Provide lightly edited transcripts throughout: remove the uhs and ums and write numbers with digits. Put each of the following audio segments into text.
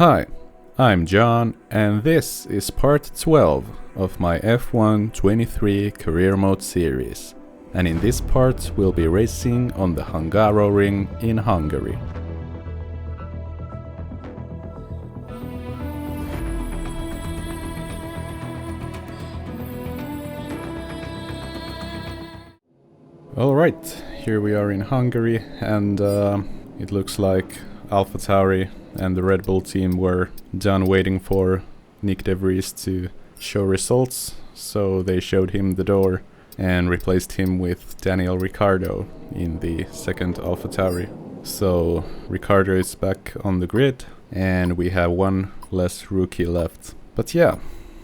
Hi, I'm John, and this is part 12 of my F1 23 career mode series. And in this part we'll be racing on the Hungaroring in Hungary. Alright, here we are in Hungary, and it looks like AlphaTauri and the Red Bull team were done waiting for Nick De Vries to show results, so they showed him the door and replaced him with Daniel Ricciardo in the second AlphaTauri. So Ricciardo is back on the grid and we have one less rookie left. But yeah,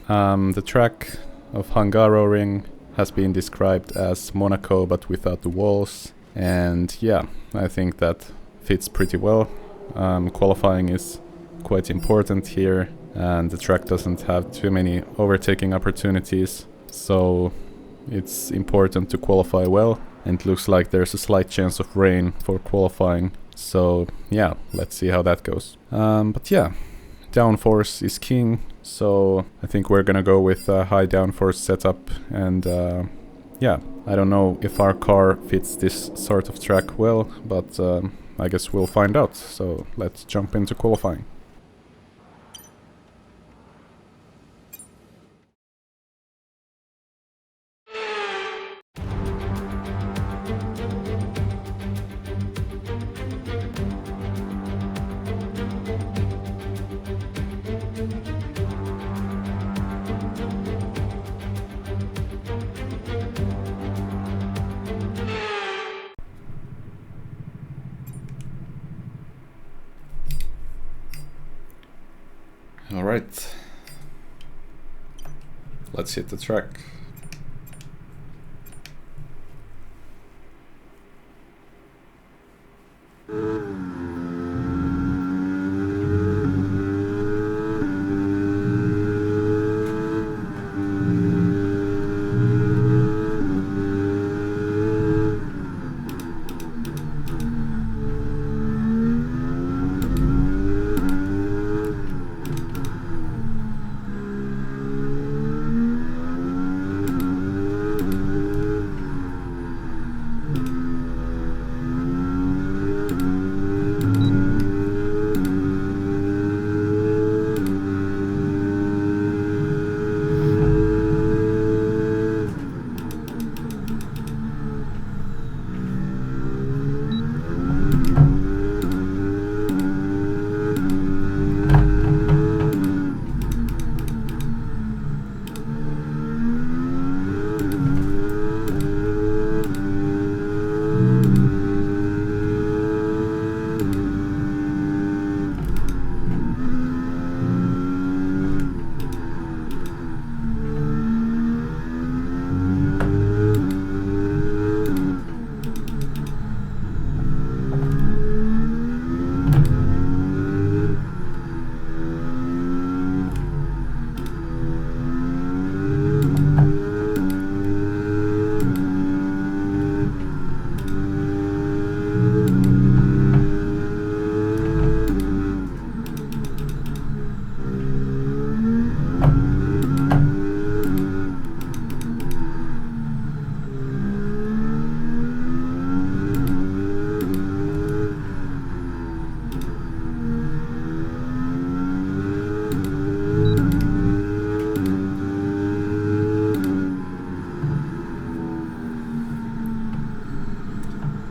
the track of Hungaroring has been described as Monaco but without the walls, and yeah, I think that fits pretty well. Qualifying is quite important here, and the track doesn't have too many overtaking opportunities, so it's important to qualify well, and it looks like there's a slight chance of rain for qualifying, so yeah, let's see how that goes. But yeah, downforce is king, so I think we're gonna go with a high downforce setup, and yeah, I don't know if our car fits this sort of track well, but I guess we'll find out, so let's jump into qualifying. Alright, let's hit the track.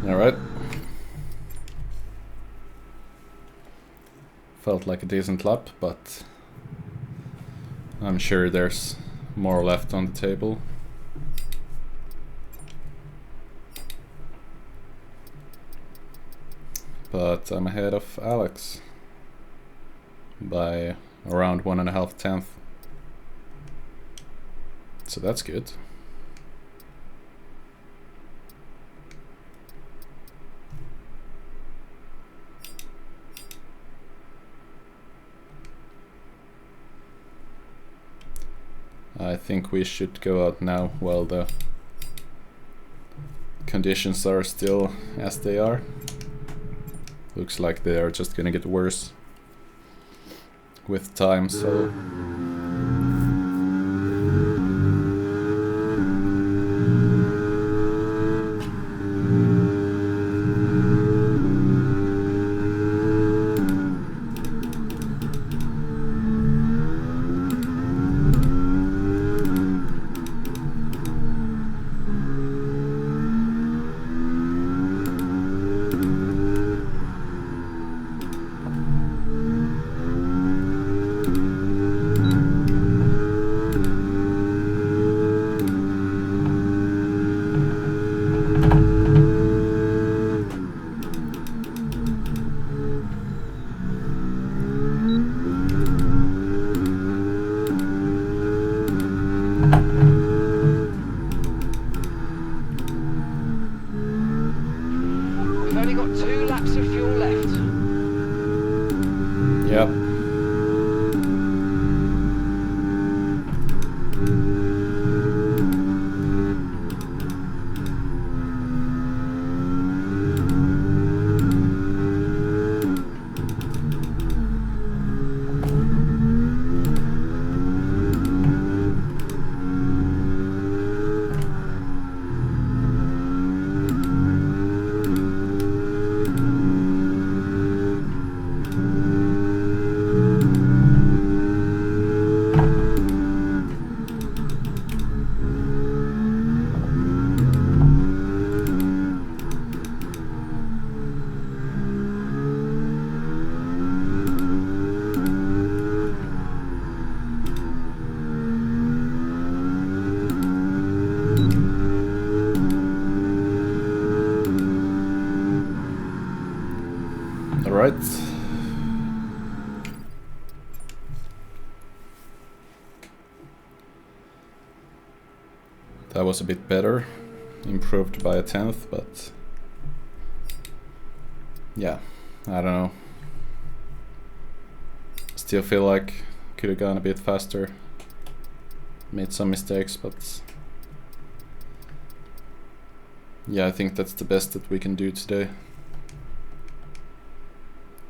Alright. Felt like a decent lap, but I'm sure there's more left on the table. But I'm ahead of Alex by around 1.5 tenths. So that's good. I think we should go out now while the conditions are still as they are. Looks like they are just gonna get worse. with time, so... Yep. Alright. That was a bit better. Improved by a 10th, but... yeah, I don't know. Still feel like could have gone a bit faster. Made some mistakes, but... yeah, I think that's the best that we can do today.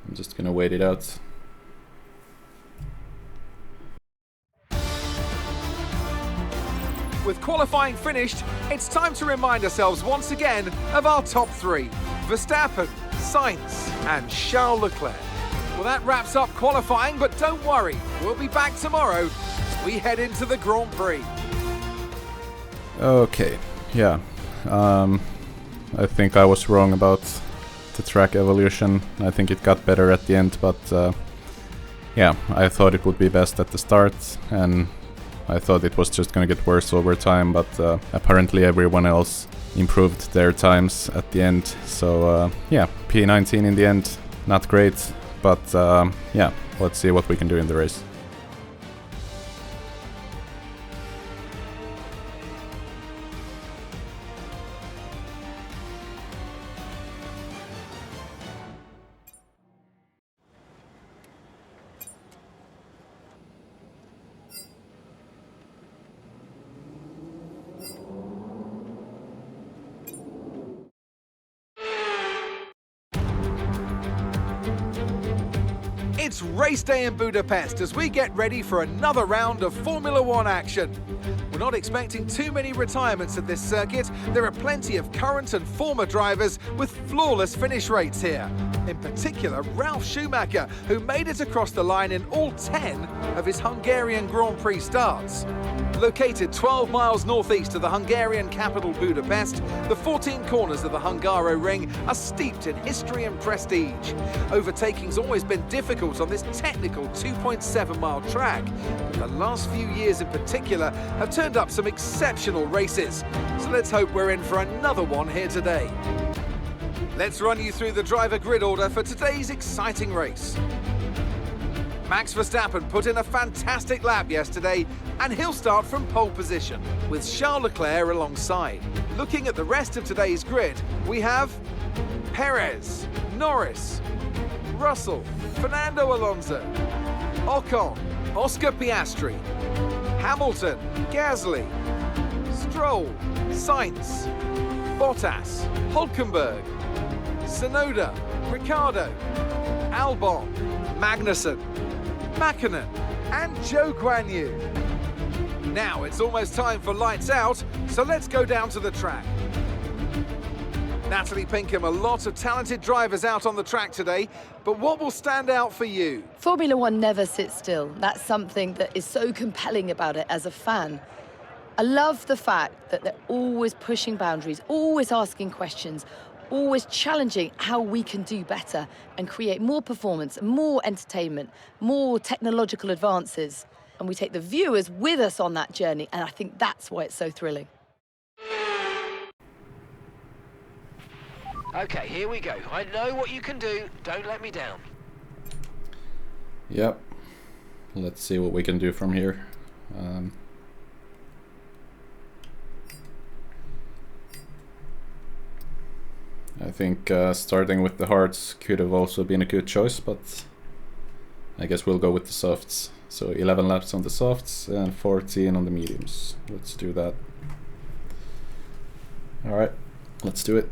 I'm just gonna wait it out. With qualifying finished, it's time to remind ourselves once again of our top three: Verstappen, Sainz and Charles Leclerc. Well, that wraps up qualifying, but don't worry, we'll be back tomorrow as we head into the Grand Prix. Okay, yeah. I think I was wrong about the track evolution. I think it got better at the end, but yeah, I thought it would be best at the start, and I thought it was just gonna get worse over time, but apparently everyone else improved their times at the end. So yeah, P19 in the end, not great, but yeah, let's see what we can do in the race. It's race day in Budapest as we get ready for another round of Formula One action. We're not expecting too many retirements at this circuit. There are plenty of current and former drivers with flawless finish rates here. In particular, Ralf Schumacher, who made it across the line in all 10 of his Hungarian Grand Prix starts. Located 12 miles northeast of the Hungarian capital Budapest, the 14 corners of the Hungaro Ring are steeped in history and prestige. Overtaking's always been difficult on this technical 2.7-mile track, but the last few years in particular have turned up some exceptional races. So let's hope we're in for another one here today. Let's run you through the driver grid order for today's exciting race. Max Verstappen put in a fantastic lap yesterday, and he'll start from pole position, with Charles Leclerc alongside. Looking at the rest of today's grid, we have Perez, Norris, Russell, Fernando Alonso, Ocon, Oscar Piastri, Hamilton, Gasly, Stroll, Sainz, Bottas, Hülkenberg, Tsunoda, Ricciardo, Albon, Magnussen, Mäkinen and Zhou Guanyu. Now it's almost time for lights out, so let's go down to the track. Natalie Pinkham, a lot of talented drivers out on the track today, but what will stand out for you? Formula One never sits still. That's something that is so compelling about it as a fan. I love the fact that they're always pushing boundaries, always asking questions, always challenging how we can do better and create more performance, more entertainment, more technological advances. And we take the viewers with us on that journey, and I think that's why it's so thrilling. Okay, here we go. I know what you can do. Don't let me down. Yep. Let's see what we can do from here. I think starting with the hards could have also been a good choice, but I guess we'll go with the softs. So 11 laps on the softs and 14 on the mediums. Let's do that. Alright, let's do it.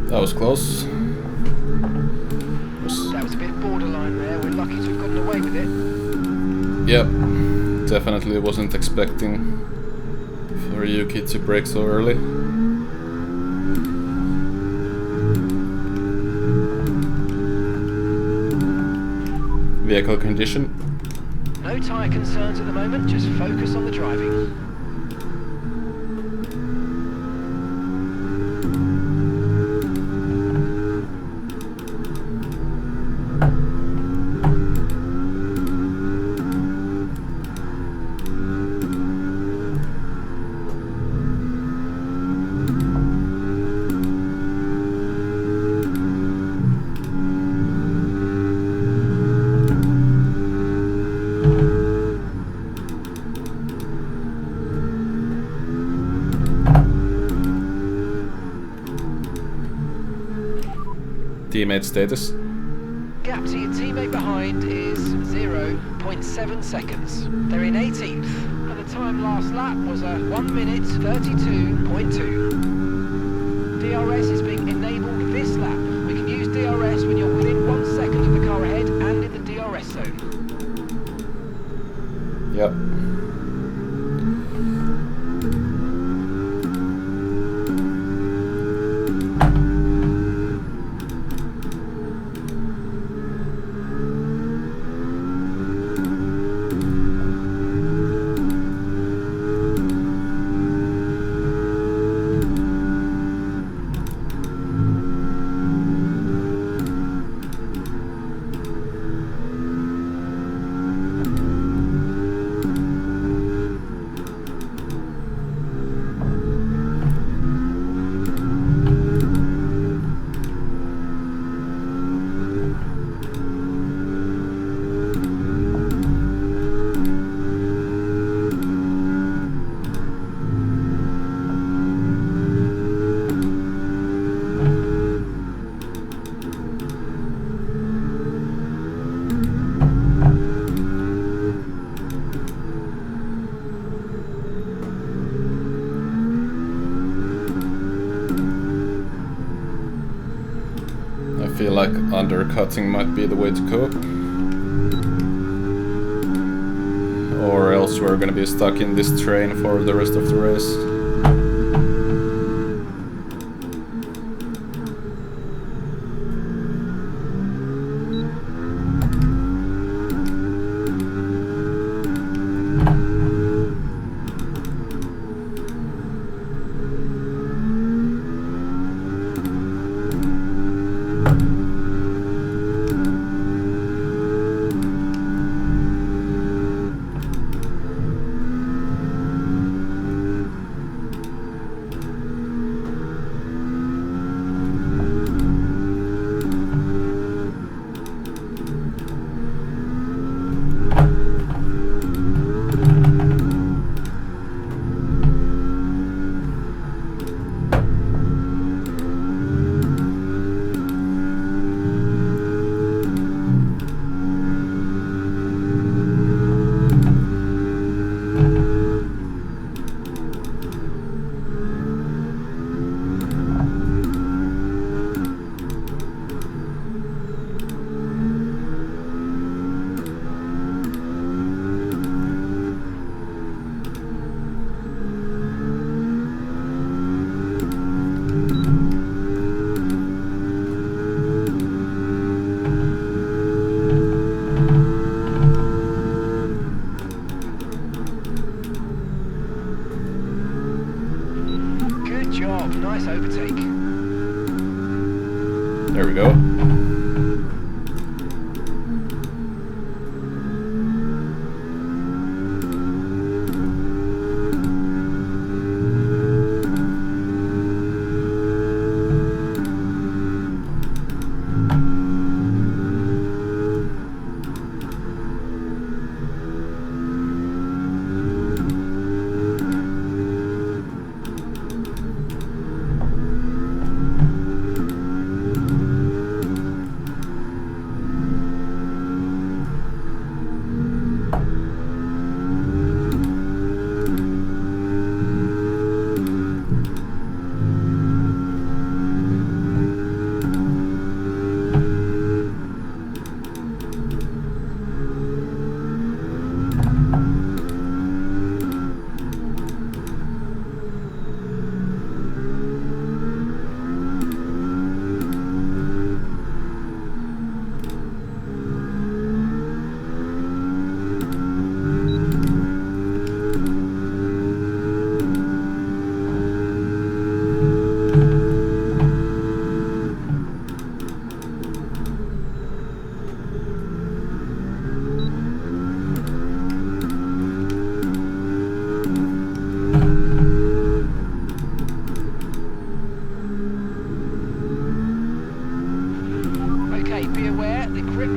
That was close. That was a bit borderline there. We're lucky to have gotten away with it. Yep, definitely wasn't expecting for Yuki to break so early. Vehicle condition. No tyre concerns at the moment, just focus on the driving. Teammate status. Gap to your teammate behind is 0.7 seconds. They're in 18th, and the time last lap was a 1 minute 32.2. DRS is being enabled this lap. We can use DRS when you're within 1 second of the car ahead and in the DRS zone. Yep. like undercutting might be the way to go. Or else we're gonna be stuck in this train for the rest of the race. Nice overtake. There we go.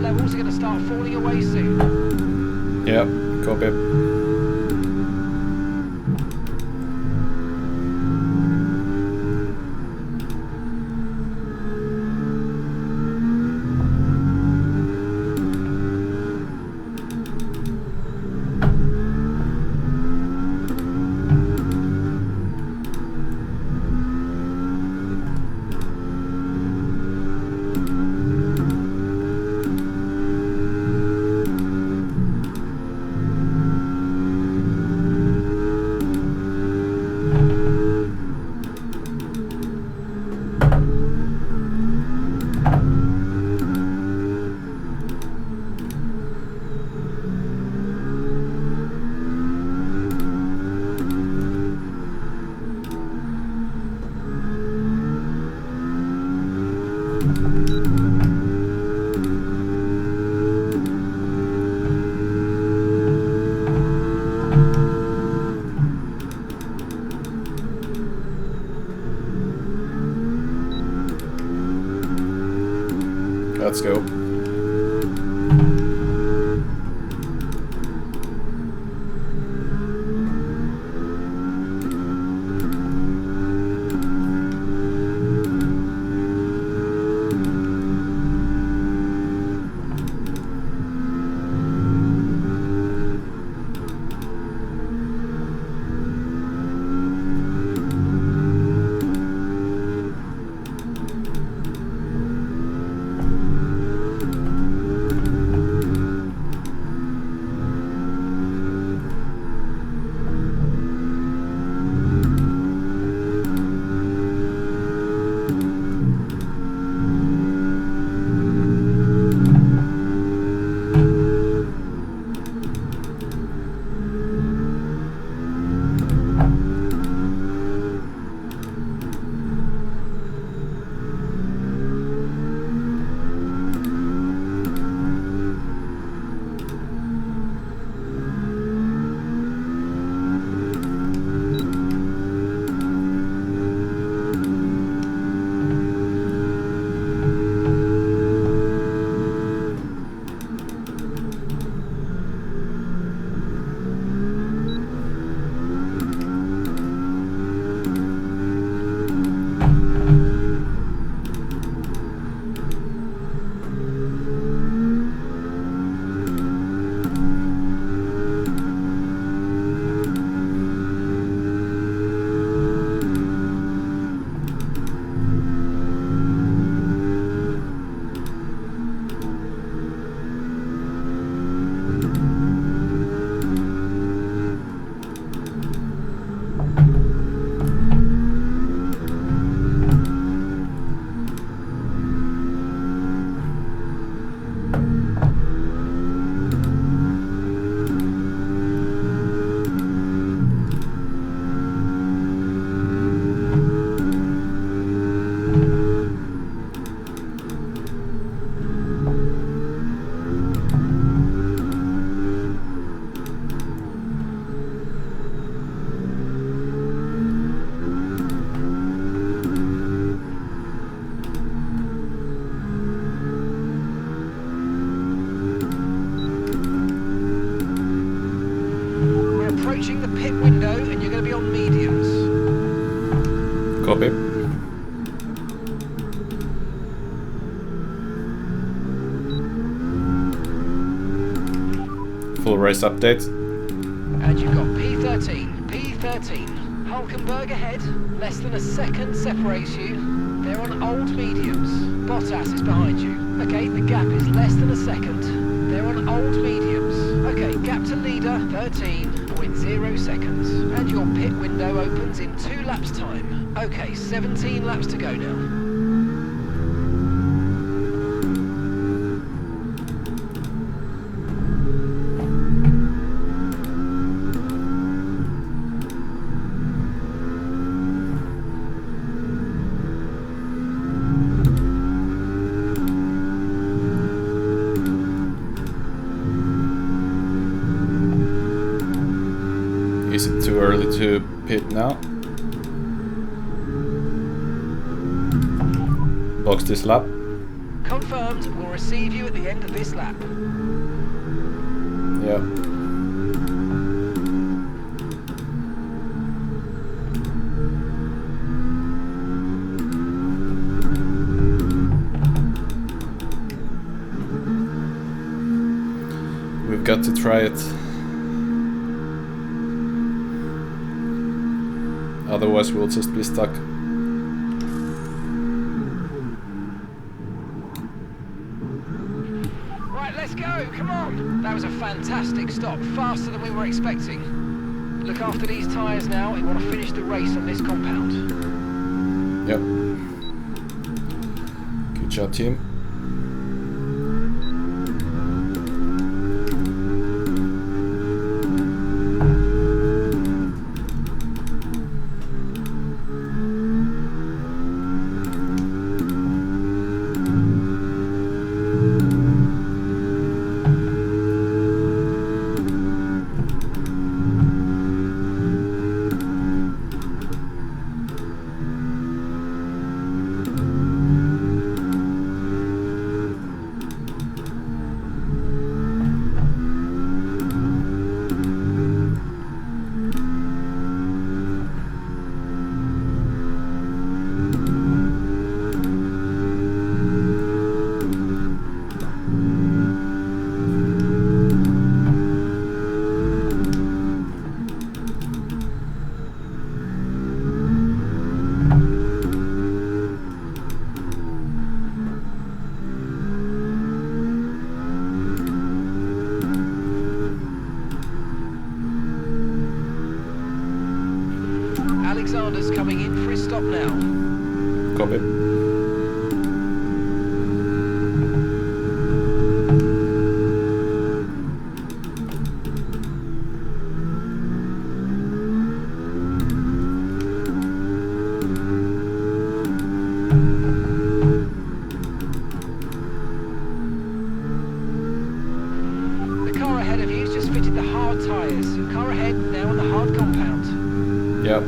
levels are going to start falling away soon. Yep, copy. Let's go. full race update. And you've got P13, P13. Hulkenberg ahead, less than a second separates you. They're on old mediums. Bottas is behind you. Okay, the gap is less than a second. They're on old mediums. Okay, gap to leader, 13.0 seconds. And your pit window opens in 2 laps time. Okay, 17 laps to go now. Is it too early to pit now? Box this lap. Confirmed, we'll receive you at the end of this lap. Yeah. We've got to try it. Otherwise we'll just be stuck. Right, let's go, come on! That was a fantastic stop, faster than we were expecting. Look after these tyres now, we want to finish the race on this compound. Yep. Good job, team. Alexander's coming in for his stop now. Copy. The car ahead of you's just fitted the hard tyres. Car ahead now on the hard compound. Yep.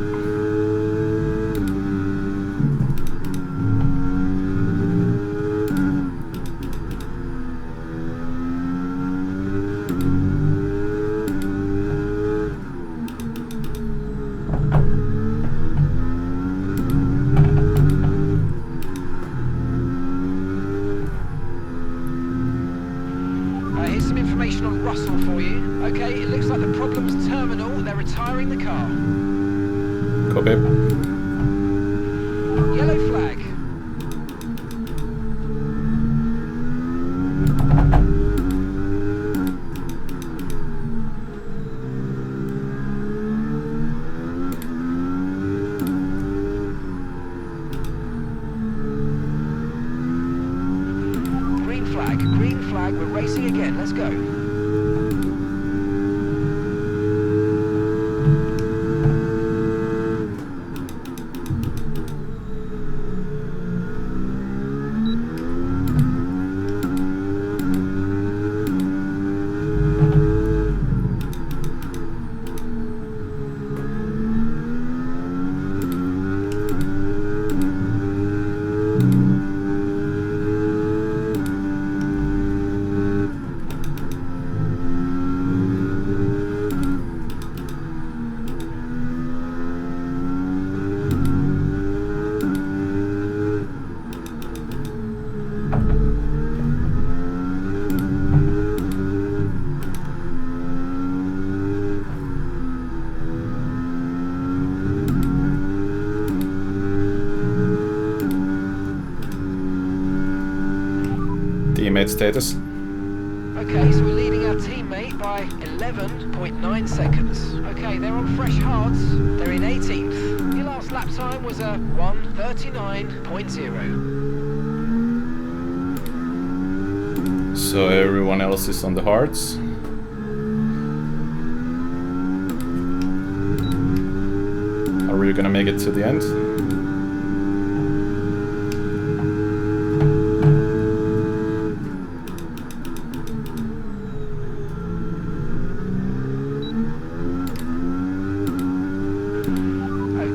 Here's some information on Russell for you. Okay, it looks like the problem's terminal. They're retiring the car. Copy. Yellow flag. Green flag, we're racing again, let's go. status. Okay, so we're leading our teammate by 11.9 seconds. Okay, they're on fresh hards. They're in 18th. Your last lap time was a 1:39.0. So everyone else is on the hards. Are we gonna make it to the end?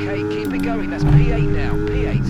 Okay, keep it going. That's P8 now. P8.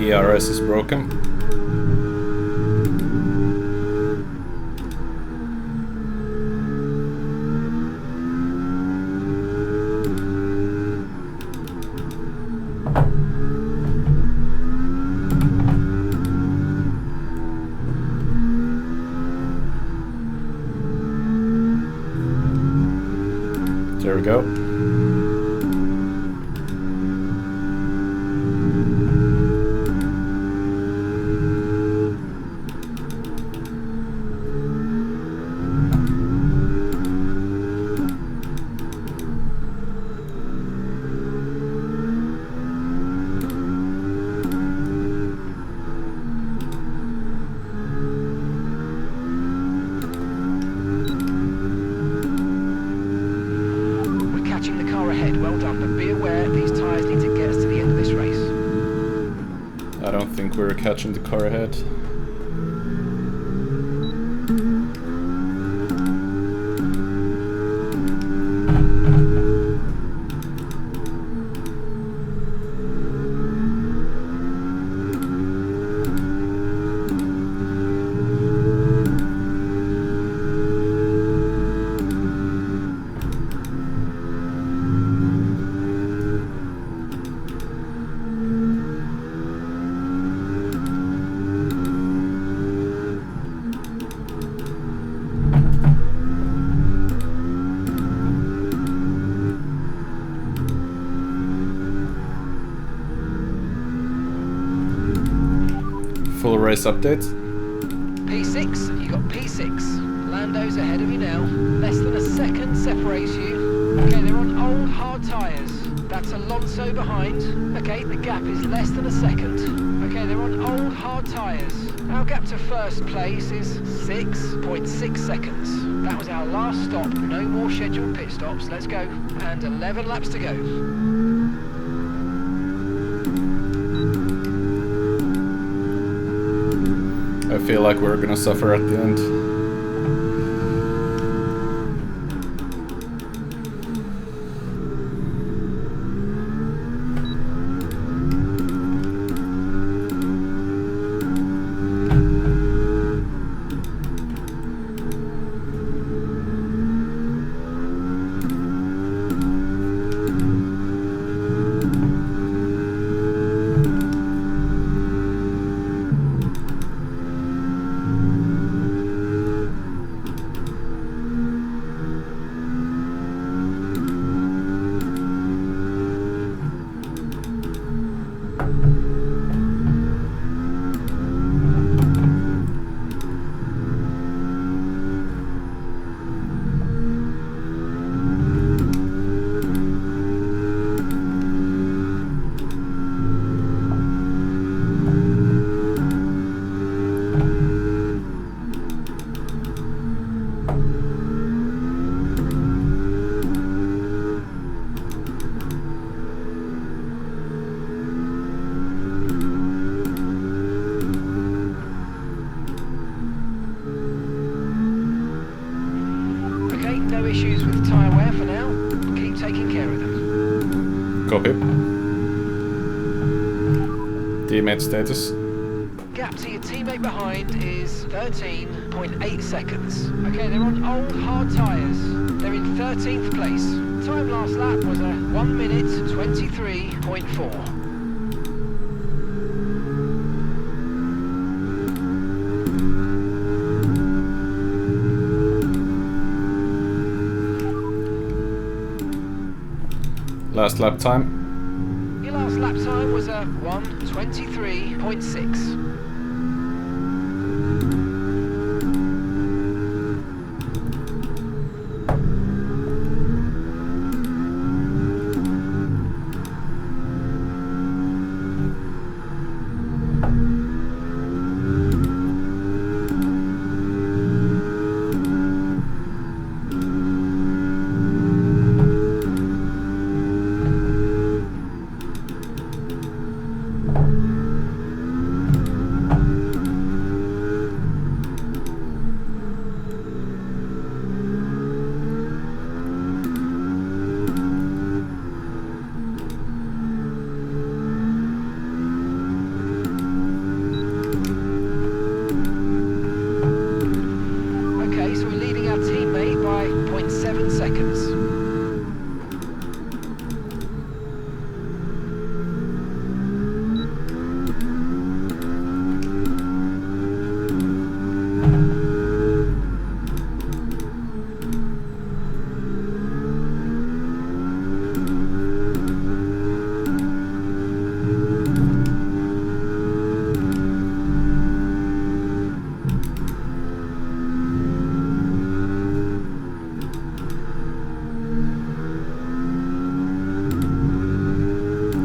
ERS is broken. There we go. We're catching the car ahead. Full race update. P6, you got P6. Lando's ahead of you now. Less than a second separates you. Okay, they're on old hard tyres. That's Alonso behind. Okay, the gap is less than a second. Okay, they're on old hard tyres. Our gap to first place is 6.6 seconds. That was our last stop. No more scheduled pit stops. Let's go. And 11 laps to go. I feel like we're gonna suffer at the end. Copy. Teammate status. Gap to your teammate behind is 13.8 seconds. Okay, they're on old hard tyres. They're in 13th place. Time last lap was a 1 minute 23.4. Last lap time. Your last lap time was a 1:23.6.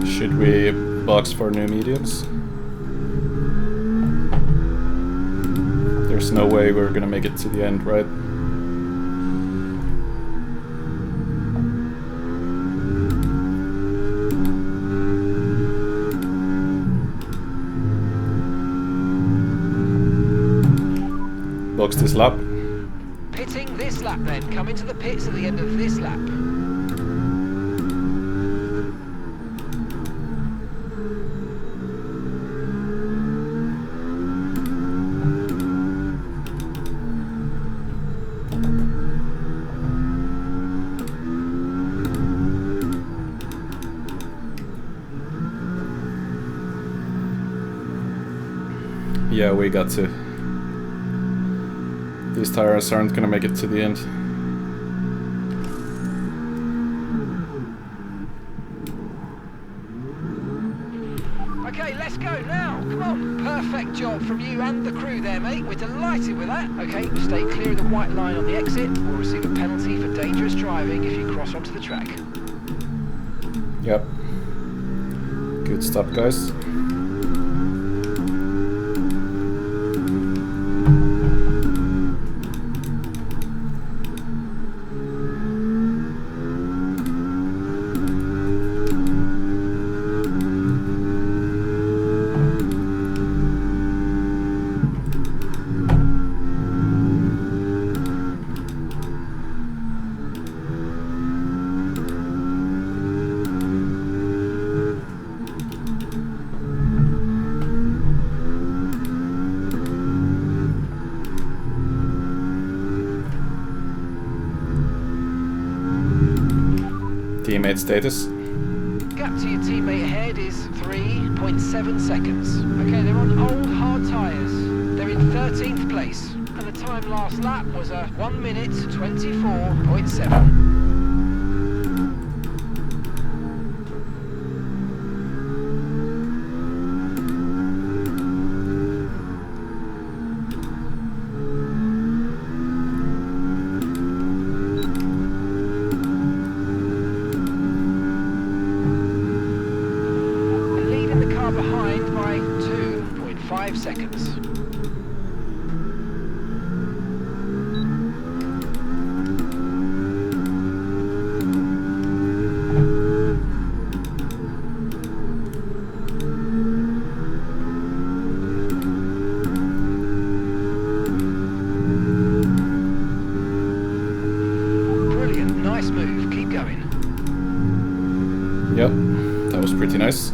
Should we box for new mediums? There's no way we're gonna make it to the end, right? Box this lap. Pitting this lap then. Come into the pits at the end of this lap. Yeah, we got to. These tires aren't gonna make it to the end. Okay, let's go now. Come on. Perfect job from you and the crew there, mate. We're delighted with that. Okay, stay clear of the white line on the exit. We'll receive a penalty for dangerous driving if you cross onto the track. Yep. Good stop, guys. Teammate status. Gap to your teammate ahead is 3.7 seconds. Okay, they're on old hard tyres. They're in 13th place. And the time last lap was a 1 minute 24.7. Behind by 2.5 seconds. Brilliant, nice move, keep going. Yep. Pretty nice.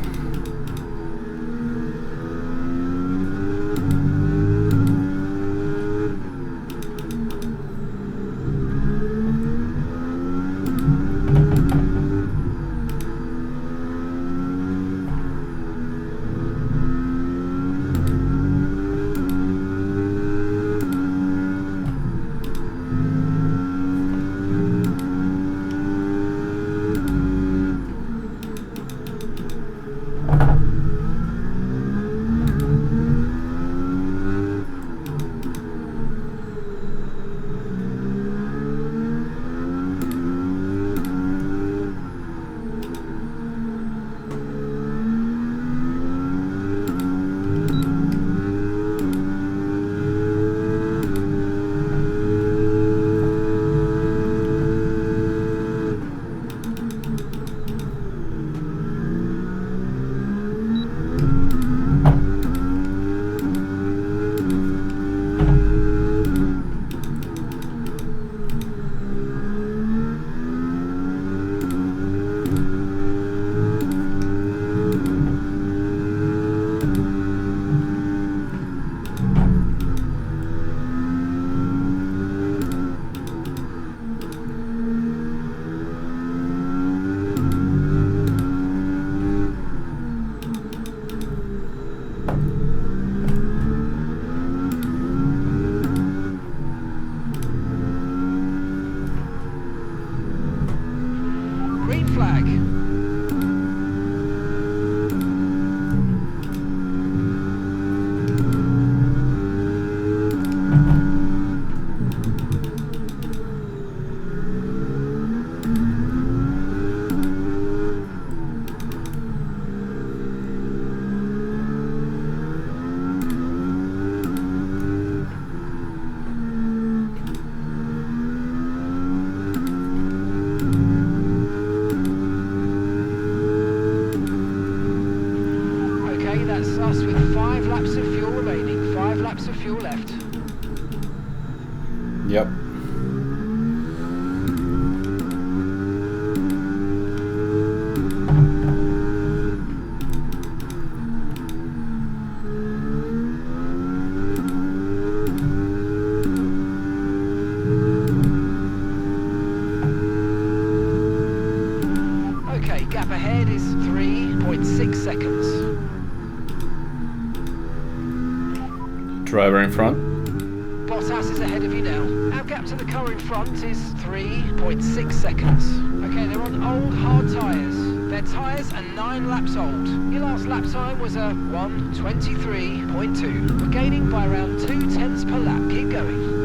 us with 5 laps of fuel remaining, 5 laps of fuel left. Yep. Okay, gap ahead is 3.6 seconds. Driver in front. Bottas is ahead of you now. Our gap to the car in front is 3.6 seconds. Okay, they're on old hard tyres. Their tyres are 9 laps old. Your last lap time was a 1:23.2. We're gaining by around 0.2 per lap. Keep going.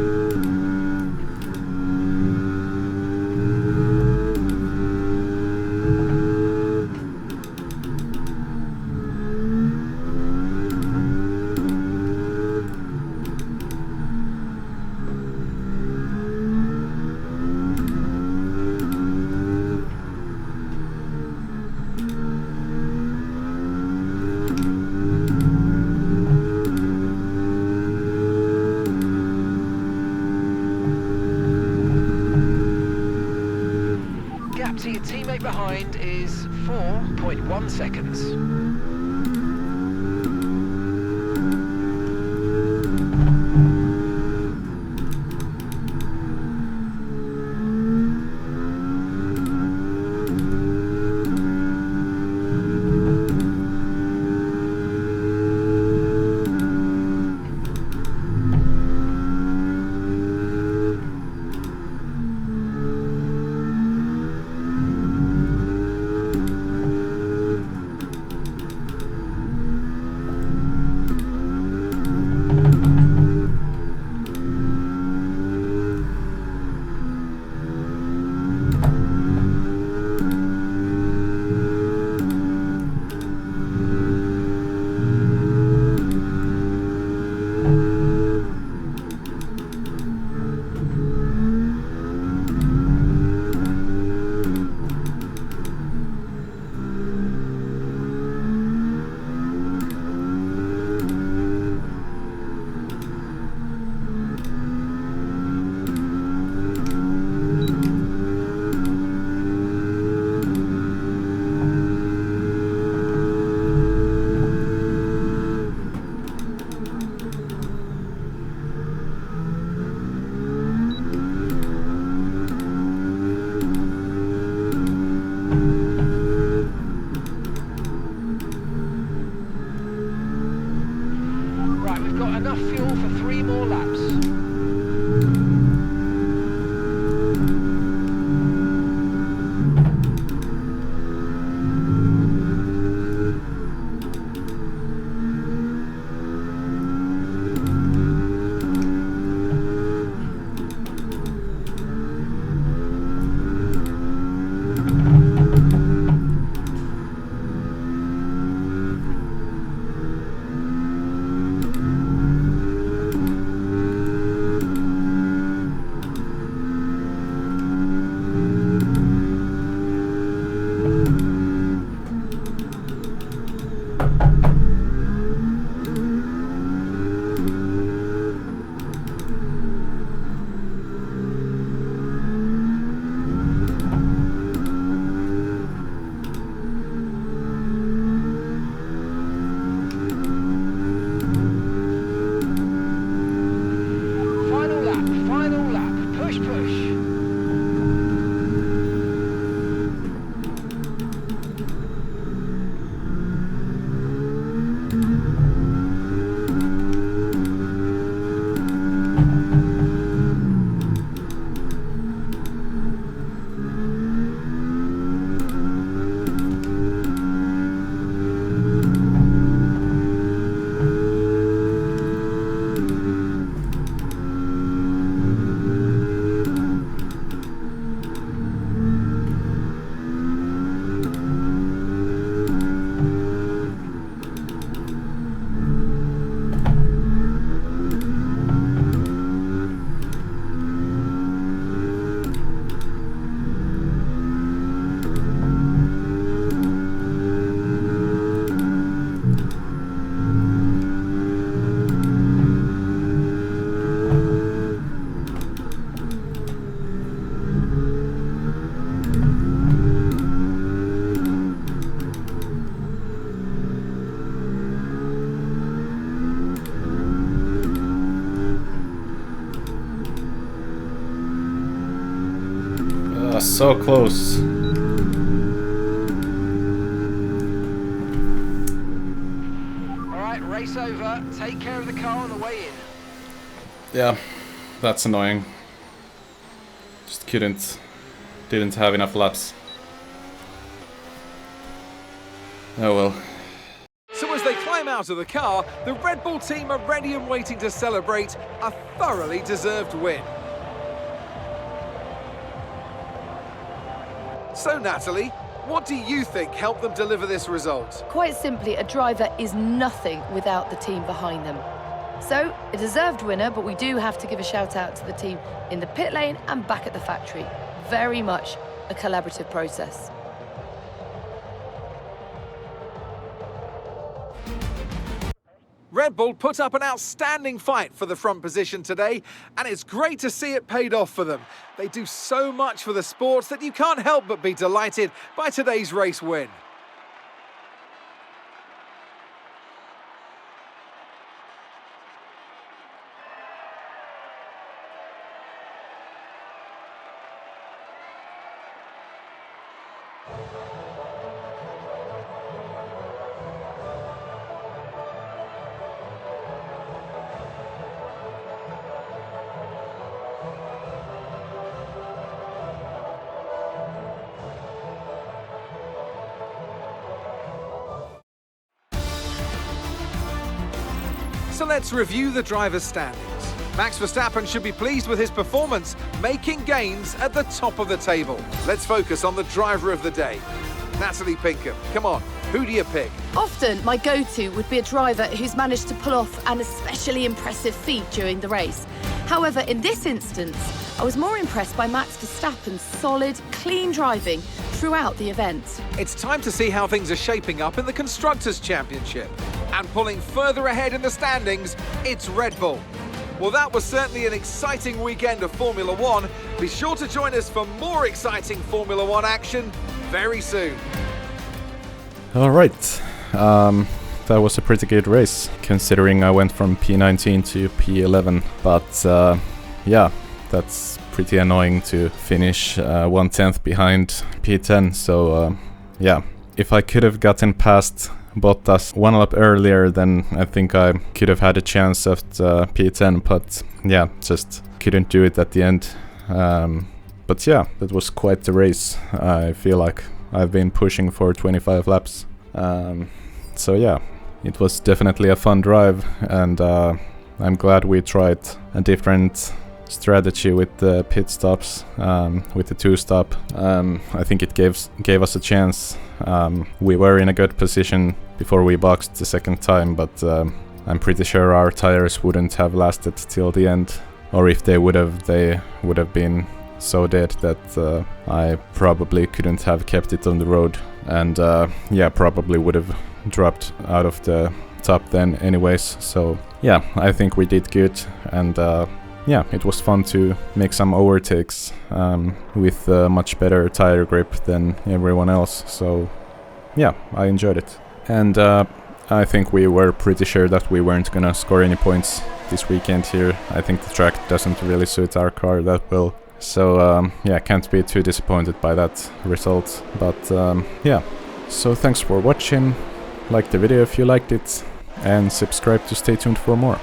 To your teammate behind is 4.1 seconds. Right, we've got enough fuel for 3 more laps. So close. Alright, race over. Take care of the car on the way in. Yeah, that's annoying. Just didn't have enough laps. Oh well. So as they climb out of the car, the Red Bull team are ready and waiting to celebrate a thoroughly deserved win. So Natalie, what do you think helped them deliver this result? Quite simply, a driver is nothing without the team behind them. So, a deserved winner, but we do have to give a shout out to the team in the pit lane and back at the factory. Very much a collaborative process. Red Bull put up an outstanding fight for the front position today, and it's great to see it paid off for them. They do so much for the sport that you can't help but be delighted by today's race win. So let's review the drivers' standings. Max Verstappen should be pleased with his performance, making gains at the top of the table. Let's focus on the driver of the day. Natalie Pinkham, come on, who do you pick? Often, my go-to would be a driver who's managed to pull off an especially impressive feat during the race. However, in this instance, I was more impressed by Max Verstappen's solid, clean driving throughout the event. It's time to see how things are shaping up in the Constructors' Championship. And pulling further ahead in the standings, it's Red Bull. Well, that was certainly an exciting weekend of Formula One. Be sure to join us for more exciting Formula One action very soon. All right. That was a pretty good race, considering I went from P19 to P11. But yeah, that's pretty annoying to finish 1/10 behind P10. So yeah, if I could have gotten past Bottas 1 lap earlier, then I think I could have had a chance at P10, but yeah, just couldn't do it at the end. But yeah, that was quite the race. I feel like I've been pushing for 25 laps. So yeah, it was definitely a fun drive, and I'm glad we tried a different strategy with the pit stops, with the 2-stop. I think it gave us a chance. We were in a good position before we boxed the second time, but I'm pretty sure our tires wouldn't have lasted till the end, or if they would have been so dead that I probably couldn't have kept it on the road, and yeah, probably would have dropped out of the top then anyways. So yeah, I think we did good, and yeah, it was fun to make some overtakes with much better tire grip than everyone else. So yeah, I enjoyed it. And I think we were pretty sure that we weren't gonna score any points this weekend here. I think the track doesn't really suit our car that well. So yeah, can't be too disappointed by that result. But yeah, so thanks for watching. Like the video if you liked it, and subscribe to stay tuned for more.